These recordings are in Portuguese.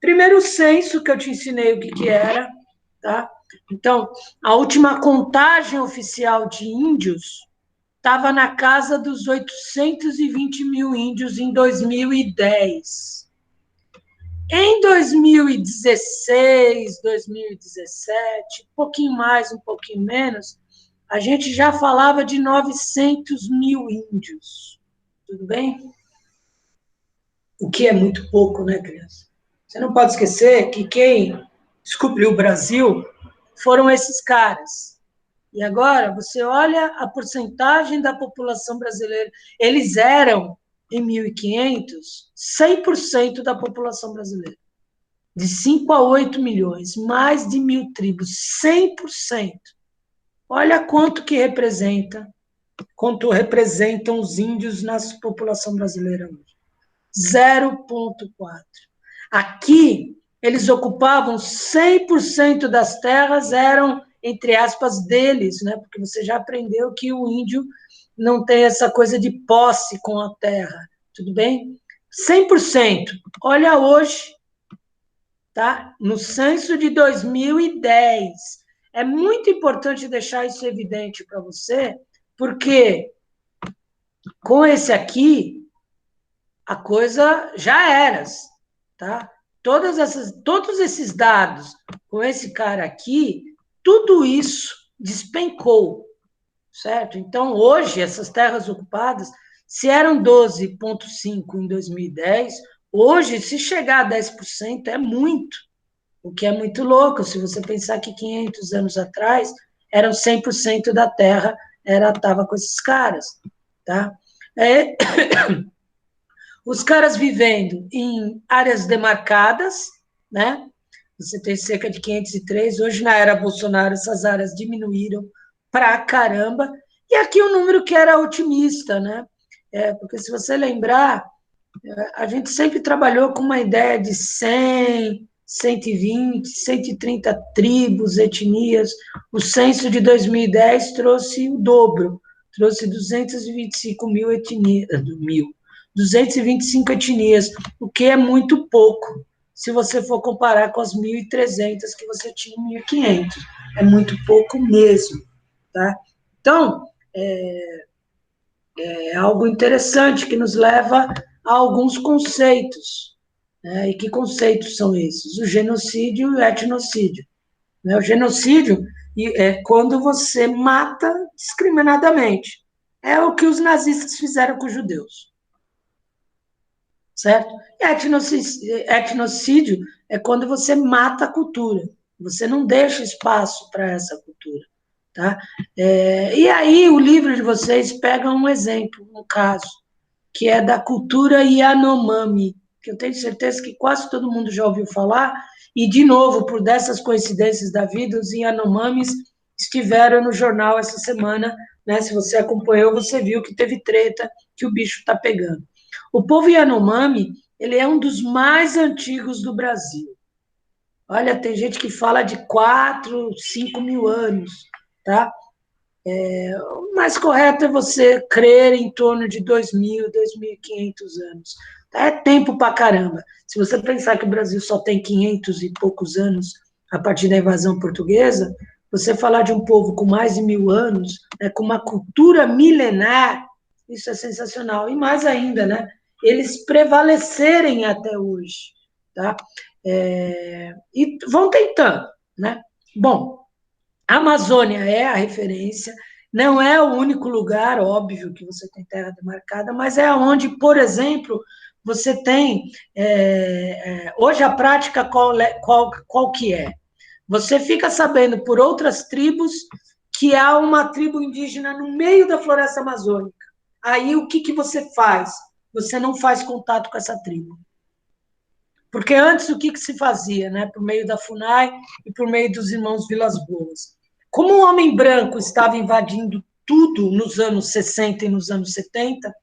Primeiro o censo, que eu te ensinei o que era, tá? Então, a última contagem oficial de índios estava na casa dos 820 mil índios em 2010. Em 2016, 2017, um pouquinho mais, um pouquinho menos, a gente já falava de 900 mil índios. Tudo bem? O que é muito pouco, né, criança? Você não pode esquecer que quem descobriu o Brasil foram esses caras. E agora, você olha a porcentagem da população brasileira. Eles eram, em 1500, 100% da população brasileira. De 5 a 8 milhões, mais de 1.000 tribos, 100%. Olha quanto representam os índios na população brasileira hoje. 0,4. Aqui, eles ocupavam 100% das terras, eram, entre aspas, deles, né? Porque você já aprendeu que o índio não tem essa coisa de posse com a terra, tudo bem? 100%. Olha hoje, tá? No censo de 2010. É muito importante deixar isso evidente para você, porque com esse aqui, a coisa já era, tá? Todos esses dados com esse cara aqui, tudo isso despencou, certo? Então, hoje, essas terras ocupadas, se eram 12,5 em 2010, hoje, se chegar a 10%, é muito, o que é muito louco, se você pensar que 500 anos atrás, eram 100% da terra, estava com esses caras, tá? Os caras vivendo em áreas demarcadas, né? Você tem cerca de 503, hoje na era Bolsonaro essas áreas diminuíram pra caramba, e aqui um número que era otimista, né? Porque se você lembrar, a gente sempre trabalhou com uma ideia de 100, 120, 130 tribos, etnias. O censo de 2010 trouxe o dobro, trouxe 225 mil etnias, 225 etnias, o que é muito pouco, se você for comparar com as 1.300 que você tinha em 1.500. É muito pouco mesmo, tá? Então, é algo interessante que nos leva a alguns conceitos. Né? E que conceitos são esses? O genocídio e o etnocídio. Né? O genocídio é quando você mata discriminadamente. É o que os nazistas fizeram com os judeus. Certo? E etnocídio é quando você mata a cultura. Você não deixa espaço para essa cultura. Tá? E aí o livro de vocês pega um exemplo, um caso, que é da cultura Yanomami, que eu tenho certeza que quase todo mundo já ouviu falar, e, de novo, por dessas coincidências da vida, os Yanomamis estiveram no jornal essa semana, né? Se você acompanhou, você viu que teve treta, que o bicho está pegando. O povo Yanomami, ele é um dos mais antigos do Brasil. Olha, tem gente que fala de 4, 5 mil anos, tá? O mais correto é você crer em torno de 2.000, 2.500 anos. É tempo pra caramba. Se você pensar que o Brasil só tem 500 e poucos anos a partir da invasão portuguesa, você falar de um povo com mais de 1.000 anos, né, com uma cultura milenar, isso é sensacional. E mais ainda, né, eles prevalecerem até hoje. Tá? E vão tentando. Né? Bom, a Amazônia é a referência, não é o único lugar, óbvio, que você tem terra demarcada, mas é onde, por exemplo, você tem, hoje a prática qual que é? Você fica sabendo por outras tribos que há uma tribo indígena no meio da floresta amazônica. Aí o que você faz? Você não faz contato com essa tribo. Porque antes o que se fazia, né? Por meio da FUNAI e por meio dos irmãos Vilas Boas. Como o homem branco estava invadindo tudo nos anos 60 e nos anos 70,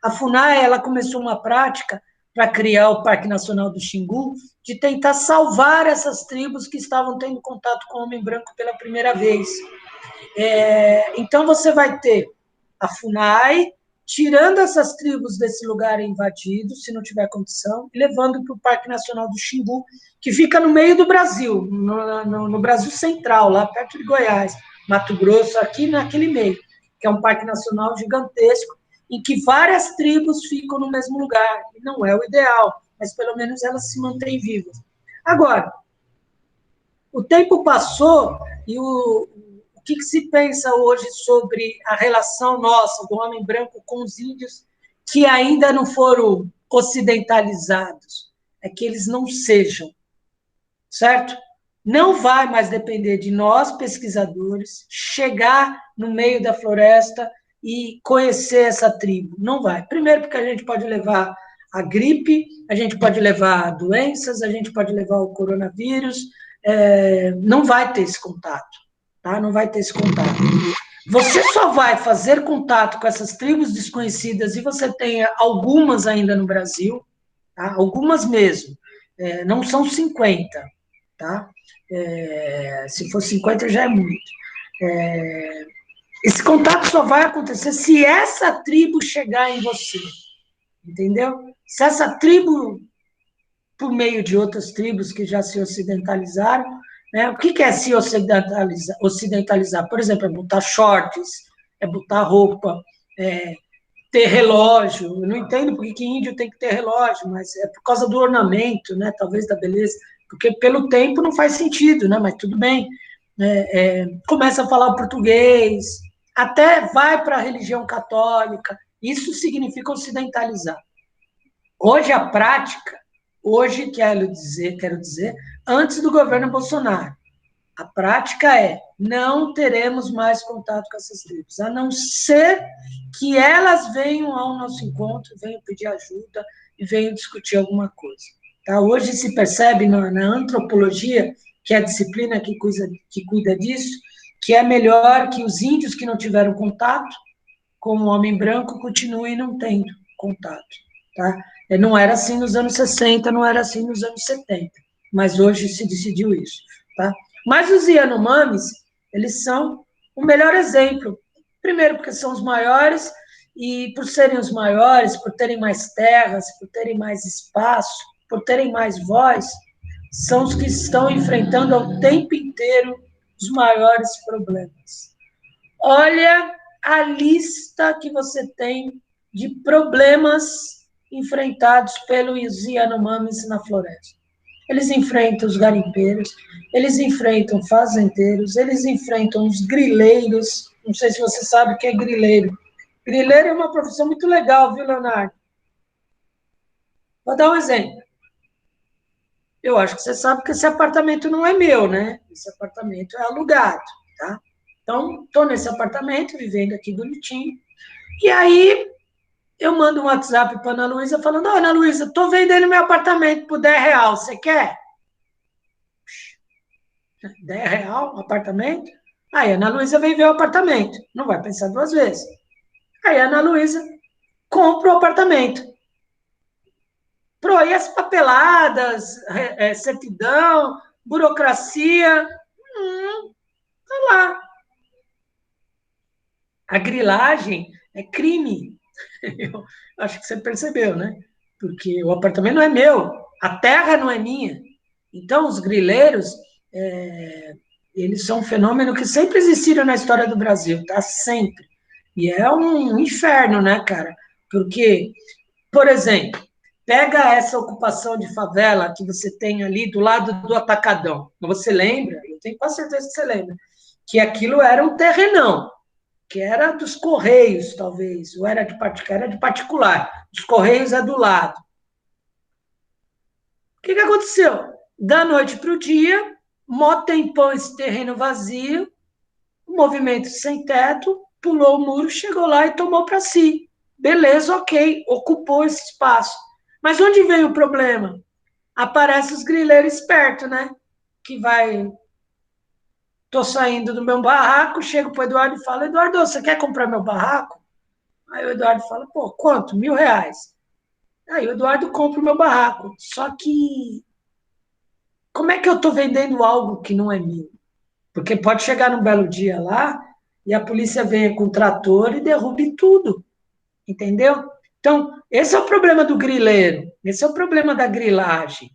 a FUNAI ela começou uma prática para criar o Parque Nacional do Xingu, de tentar salvar essas tribos que estavam tendo contato com o homem branco pela primeira vez. Então, você vai ter a FUNAI, tirando essas tribos desse lugar invadido, se não tiver condição, e levando para o Parque Nacional do Xingu, que fica no meio do Brasil, no Brasil Central, lá perto de Goiás, Mato Grosso, aqui naquele meio, que é um parque nacional gigantesco, em que várias tribos ficam no mesmo lugar. E não é o ideal, mas pelo menos elas se mantêm vivas. Agora, o tempo passou e o que se pensa hoje sobre a relação nossa, do homem branco, com os índios que ainda não foram ocidentalizados? É que eles não sejam, certo? Não vai mais depender de nós, pesquisadores, chegar no meio da floresta e conhecer essa tribo. Não vai. Primeiro, porque a gente pode levar a gripe, a gente pode levar doenças, a gente pode levar o coronavírus, não vai ter esse contato, tá? Não vai ter esse contato. Você só vai fazer contato com essas tribos desconhecidas, e você tem algumas ainda no Brasil, tá? Algumas mesmo, não são 50, tá? Se for 50 já é muito. Esse contato só vai acontecer se essa tribo chegar em você, entendeu? Se essa tribo, por meio de outras tribos que já se ocidentalizaram, né? O que é se ocidentalizar? Ocidentalizar, por exemplo, é botar shorts, é botar roupa, ter relógio. Eu não entendo porque que índio tem que ter relógio, mas é por causa do ornamento, né? Talvez da beleza, porque pelo tempo não faz sentido, né? Mas tudo bem. Começa a falar português, até vai para a religião católica. Isso significa ocidentalizar. Hoje a prática, quero dizer, antes do governo Bolsonaro, a prática é: não teremos mais contato com essas tribos, a não ser que elas venham ao nosso encontro, venham pedir ajuda e venham discutir alguma coisa. Tá? Hoje se percebe na antropologia, que é a disciplina que cuida disso, que é melhor que os índios que não tiveram contato com o homem branco continuem não tendo contato. Tá? Não era assim nos anos 60, não era assim nos anos 70, mas hoje se decidiu isso. Tá? Mas os Yanomamis, eles são o melhor exemplo. Primeiro, porque são os maiores, e por serem os maiores, por terem mais terras, por terem mais espaço, por terem mais voz, são os que estão enfrentando ao tempo inteiro os maiores problemas. Olha a lista que você tem de problemas enfrentados pelos Yanomamis na floresta. Eles enfrentam os garimpeiros, eles enfrentam fazendeiros, eles enfrentam os grileiros. Não sei se você sabe o que é grileiro. Grileiro é uma profissão muito legal, viu, Leonardo? Vou dar um exemplo. Eu acho que você sabe que esse apartamento não é meu, né? Esse apartamento é alugado, tá? Então, estou nesse apartamento, vivendo aqui bonitinho. E aí, eu mando um WhatsApp para a Ana Luísa falando: oh, Ana Luísa, estou vendendo meu apartamento por R$10, você quer? R$10 um apartamento? Aí a Ana Luísa vem ver o apartamento, não vai pensar duas vezes. Aí a Ana Luísa compra o apartamento. E as papeladas, certidão, burocracia, tá lá. A grilagem é crime. Eu acho que você percebeu, né? Porque o apartamento não é meu, a terra não é minha. Então, os grileiros, eles são um fenômeno que sempre existiram na história do Brasil, tá? Sempre. E é um inferno, né, cara? Porque, por exemplo, pega essa ocupação de favela que você tem ali do lado do Atacadão. Você lembra? Eu tenho quase certeza que você lembra. Que aquilo era um terrenão, que era dos Correios, talvez, ou era de particular. Os Correios é do lado. O que aconteceu? Da noite para o dia, mó tempão esse terreno vazio, um movimento sem teto, pulou o muro, chegou lá e tomou para si. Beleza, ok, ocupou esse espaço. Mas onde veio o problema? Aparece os grileiros espertos, né? Que vai... Estou saindo do meu barraco, chego para o Eduardo e falo: Eduardo, você quer comprar meu barraco? Aí o Eduardo fala: pô, quanto? R$1.000. Aí o Eduardo compra o meu barraco. Só que como é que eu estou vendendo algo que não é meu? Porque pode chegar num belo dia lá e a polícia venha com o trator e derrube tudo. entendeu? Então, esse é o problema do grileiro, esse é o problema da grilagem,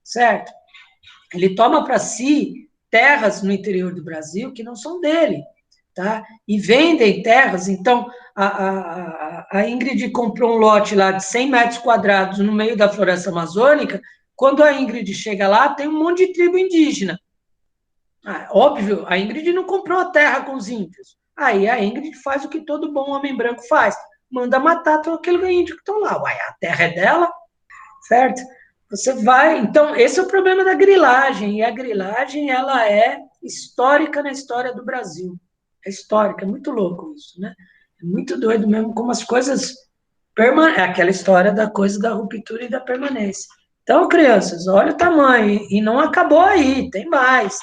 certo? Ele toma para si terras no interior do Brasil que não são dele, tá? E vendem terras. Então, a Ingrid comprou um lote lá de 100 metros quadrados no meio da floresta amazônica. Quando a Ingrid chega lá, tem um monte de tribo indígena. Óbvio, a Ingrid não comprou a terra com os índios. Aí a Ingrid faz o que todo bom homem branco faz: manda matar todo aquele índio que estão lá. Uai, a terra é dela, certo? Você vai. Então, esse é o problema da grilagem. E a grilagem, ela é histórica na história do Brasil. É histórica, é muito louco isso, né? É muito doido mesmo como as coisas. É aquela história da coisa da ruptura e da permanência. Então, crianças, olha o tamanho. E não acabou aí, tem mais.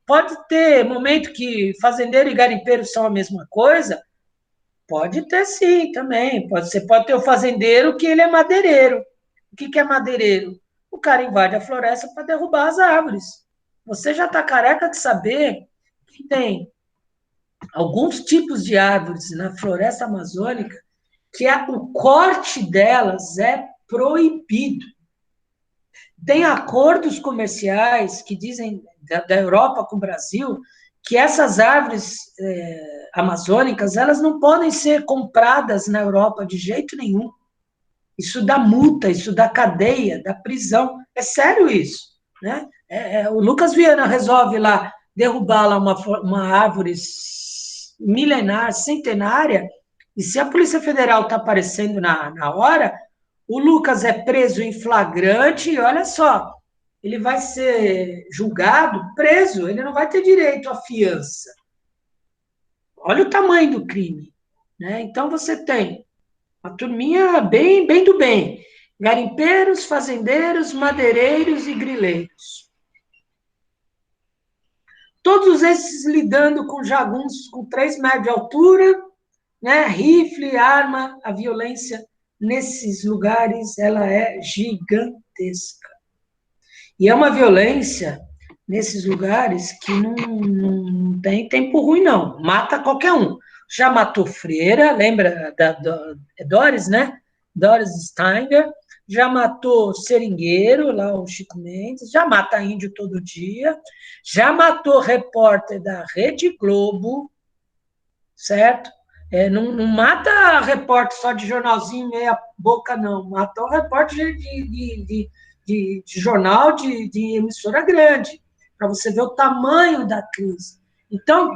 Pode ter momento que fazendeiro e garimpeiro são a mesma coisa? Pode ter sim, também. Você pode ter o fazendeiro que ele é madeireiro. O que é madeireiro? O cara invade a floresta para derrubar as árvores. Você já está careca de saber que tem alguns tipos de árvores na floresta amazônica que o corte delas é proibido. Tem acordos comerciais que dizem da Europa com o Brasil que essas árvores amazônicas elas não podem ser compradas na Europa de jeito nenhum. Isso dá multa, isso dá cadeia, dá prisão. É sério isso, né? O Lucas Viana resolve lá derrubar lá uma árvore milenar, centenária, e se a Polícia Federal está aparecendo na hora, o Lucas é preso em flagrante e olha só, ele vai ser julgado, preso, ele não vai ter direito à fiança. Olha o tamanho do crime, né? Então você tem uma turminha bem, bem do bem. Garimpeiros, fazendeiros, madeireiros e grileiros. Todos esses lidando com jagunços com 3 metros de altura, né? Rifle, arma, a violência nesses lugares, ela é gigantesca. E é uma violência nesses lugares que não tem tempo ruim, não. Mata qualquer um. Já matou freira, lembra da Doris, né? Doris Steiner. Já matou seringueiro, lá o Chico Mendes. Já mata índio todo dia. Já matou repórter da Rede Globo, certo? Não mata repórter só de jornalzinho meia boca, não. Matou repórter de jornal, de emissora grande, para você ver o tamanho da crise. Então,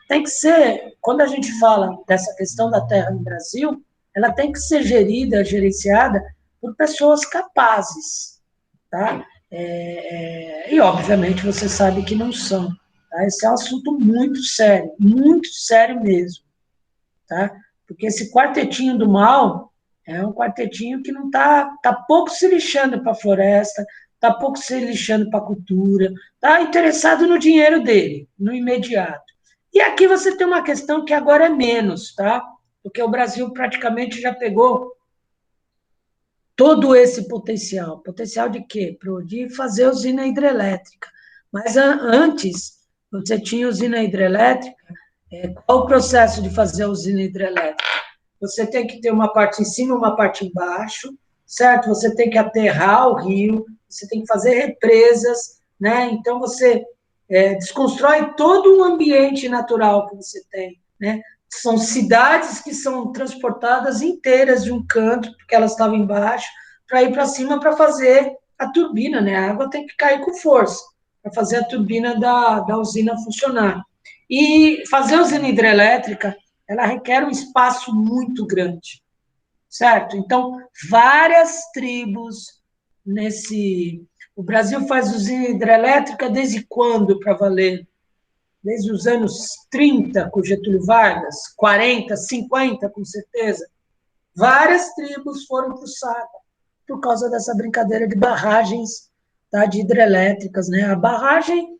tem que ser, quando a gente fala dessa questão da terra no Brasil, ela tem que ser gerida, gerenciada por pessoas capazes, tá? E, obviamente, você sabe que não são. Tá? Esse é um assunto muito sério mesmo. Tá? Porque esse quartetinho do mal é um quartetinho que não tá pouco se lixando para a floresta, tá pouco se lixando para a cultura, tá interessado no dinheiro dele, no imediato. E aqui você tem uma questão que agora é menos, tá? Porque o Brasil praticamente já pegou todo esse potencial. Potencial de quê? De fazer usina hidrelétrica. Mas antes, você tinha usina hidrelétrica. Qual o processo de fazer a usina hidrelétrica? Você tem que ter uma parte em cima e uma parte embaixo, certo? Você tem que aterrar o rio, você tem que fazer represas, né? Então, você desconstrói todo um ambiente natural que você tem, né? São cidades que são transportadas inteiras de um canto, porque elas estavam embaixo, para ir para cima para fazer a turbina, né? A água tem que cair com força para fazer a turbina da usina funcionar. E fazer usina hidrelétrica, ela requer um espaço muito grande, certo? Então, várias tribos nesse... O Brasil faz usina hidrelétrica desde quando, para valer? Desde os anos 30, com Getúlio Vargas, 40, 50, com certeza. Várias tribos foram para o saco por causa dessa brincadeira de barragens, tá, de hidrelétricas, né? A barragem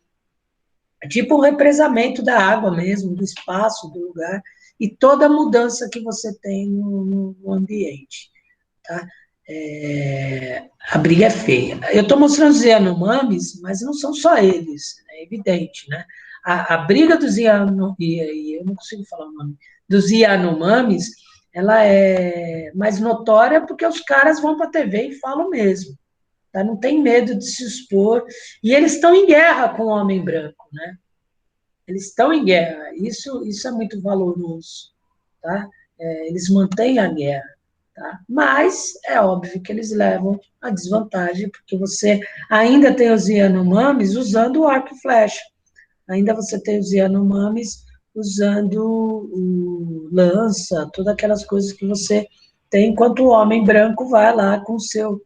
é tipo um represamento da água mesmo, do espaço, do lugar, e toda a mudança que você tem no ambiente, tá? A briga é feia. Eu estou mostrando os Yanomamis, mas não são só eles, é evidente, né? a briga dos Yanomami, eu não consigo falar o nome, dos Yanomamis, ela é mais notória porque os caras vão para a TV e falam mesmo, tá? Não tem medo de se expor, e eles estão em guerra com o homem branco, né? Eles estão em guerra, isso é muito valoroso, tá? Eles mantêm a guerra, tá? Mas é óbvio que eles levam a desvantagem, porque você ainda tem os Yanomamis usando o arco e flecha, ainda você tem os Yanomamis usando o lança, todas aquelas coisas que você tem, enquanto o homem branco vai lá com seu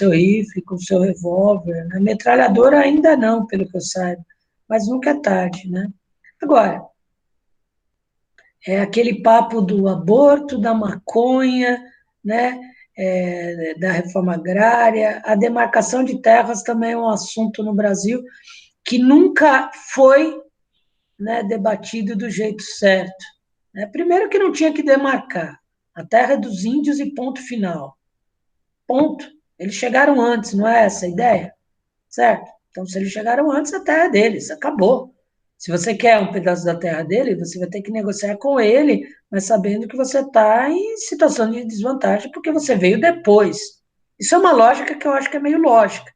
rifle, com seu revólver, né? Metralhadora ainda não, pelo que eu saiba, mas nunca é tarde, né? Agora, é aquele papo do aborto, da maconha, né? Da reforma agrária, a demarcação de terras também é um assunto no Brasil que nunca foi, né, debatido do jeito certo. Né? Primeiro que não tinha que demarcar, a terra é dos índios e ponto final. Ponto. Eles chegaram antes, não é essa a ideia? Certo? Então, se eles chegaram antes, a terra é deles, acabou. Se você quer um pedaço da terra dele, você vai ter que negociar com ele, mas sabendo que você está em situação de desvantagem porque você veio depois. Isso é uma lógica que eu acho que é meio lógica.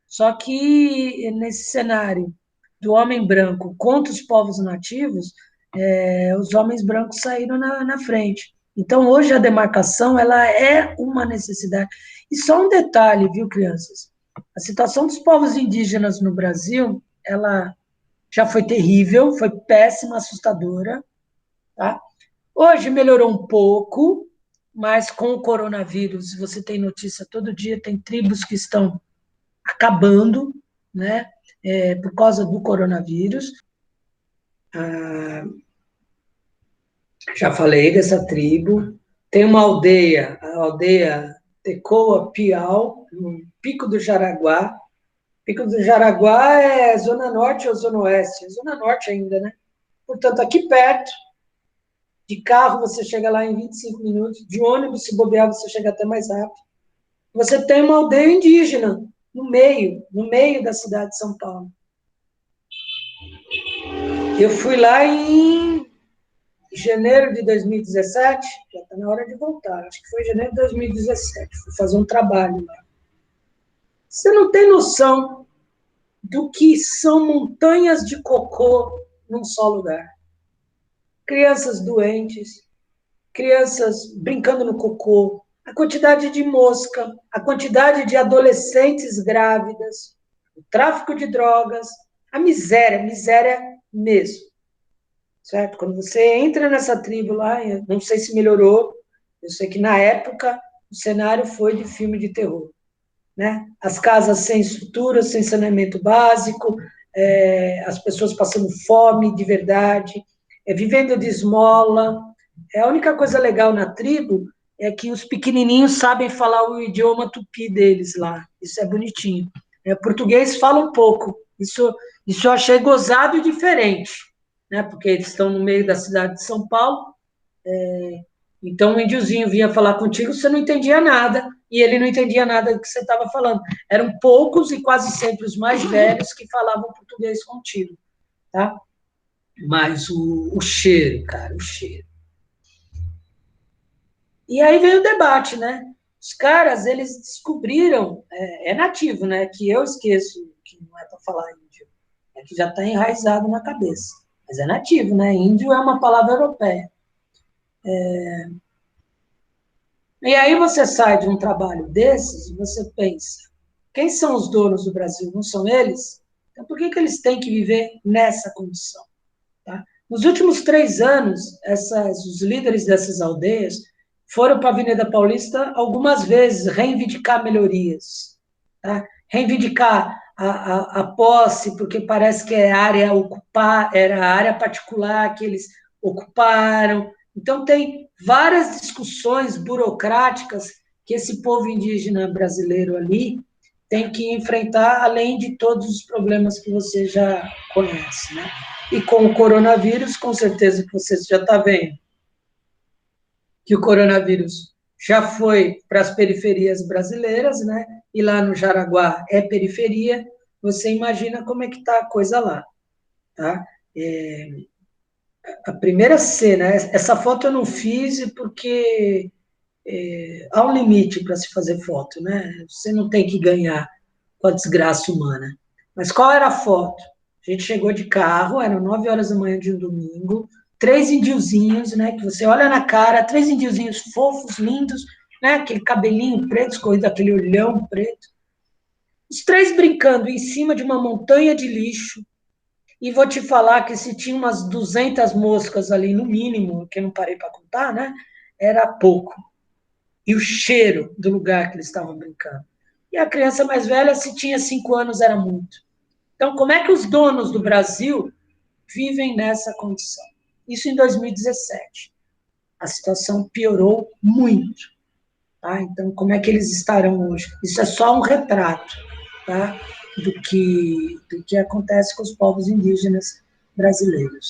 Só que nesse cenário do homem branco contra os povos nativos, os homens brancos saíram na frente. Então, hoje a demarcação ela é uma necessidade. E só um detalhe, viu, crianças? A situação dos povos indígenas no Brasil, ela já foi terrível, foi péssima, assustadora, tá? Hoje melhorou um pouco, mas com o coronavírus, você tem notícia todo dia, tem tribos que estão acabando, né, por causa do coronavírus. Ah, já falei dessa tribo. Tem uma aldeia, a aldeia Tecoa Piau, no Pico do Jaraguá. Pico do Jaraguá é zona norte ou zona oeste? É zona norte ainda, né? Portanto, aqui perto, de carro você chega lá em 25 minutos, de ônibus, se bobear, você chega até mais rápido. Você tem uma aldeia indígena no meio da cidade de São Paulo. Eu fui lá em janeiro de 2017, já está na hora de voltar, acho que foi janeiro de 2017, fui fazer um trabalho lá. Você não tem noção do que são montanhas de cocô num só lugar. Crianças doentes, crianças brincando no cocô, a quantidade de mosca, a quantidade de adolescentes grávidas, o tráfico de drogas, a miséria mesmo. Certo? Quando você entra nessa tribo lá, eu não sei se melhorou, eu sei que na época o cenário foi de filme de terror, né? As casas sem estrutura, sem saneamento básico, as pessoas passando fome de verdade, vivendo de esmola. A única coisa legal na tribo é que os pequenininhos sabem falar o idioma tupi deles lá, isso é bonitinho. Português fala um pouco, isso eu achei gozado e diferente, né? Porque eles estão no meio da cidade de São Paulo, então o índiozinho vinha falar contigo, você não entendia nada, e ele não entendia nada do que você estava falando. Eram poucos e quase sempre os mais velhos que falavam português contigo, tá? Mas o cheiro, cara, o cheiro. E aí veio o debate, né? Os caras, eles descobriram, nativo, né? Que eu esqueço que não é para falar índio, é que já está enraizado na cabeça. Mas é nativo, né? Índio é uma palavra europeia. E aí você sai de um trabalho desses e você pensa, quem são os donos do Brasil? Não são eles? Então por que eles têm que viver nessa condição? Tá? Nos últimos 3 anos, os líderes dessas aldeias foram para a Avenida Paulista algumas vezes reivindicar melhorias, tá? Reivindicar a posse, porque parece que era a área particular que eles ocuparam. Então, tem várias discussões burocráticas que esse povo indígena brasileiro ali tem que enfrentar, além de todos os problemas que você já conhece, né? E com o coronavírus, com certeza que você já está vendo que o coronavírus já foi para as periferias brasileiras, né? E lá no Jaraguá é periferia, você imagina como é que está a coisa lá, tá? A primeira cena, essa foto eu não fiz porque há um limite para se fazer foto, né? Você não tem que ganhar com a desgraça humana. Mas qual era a foto? A gente chegou de carro, eram 9 horas da manhã de um domingo, três indiozinhos, né? Que você olha na cara, três indiozinhos fofos, lindos, né? Aquele cabelinho preto, escorrido, aquele olhão preto. Os três brincando em cima de uma montanha de lixo. E vou te falar que se tinha umas 200 moscas ali, no mínimo, que eu não parei para contar, né? Era pouco. E o cheiro do lugar que eles estavam brincando. E a criança mais velha, se tinha 5 anos, era muito. Então, como é que os donos do Brasil vivem nessa condição? Isso em 2017. A situação piorou muito. Tá? Então, como é que eles estarão hoje? Isso é só um retrato, tá? do que acontece com os povos indígenas brasileiros.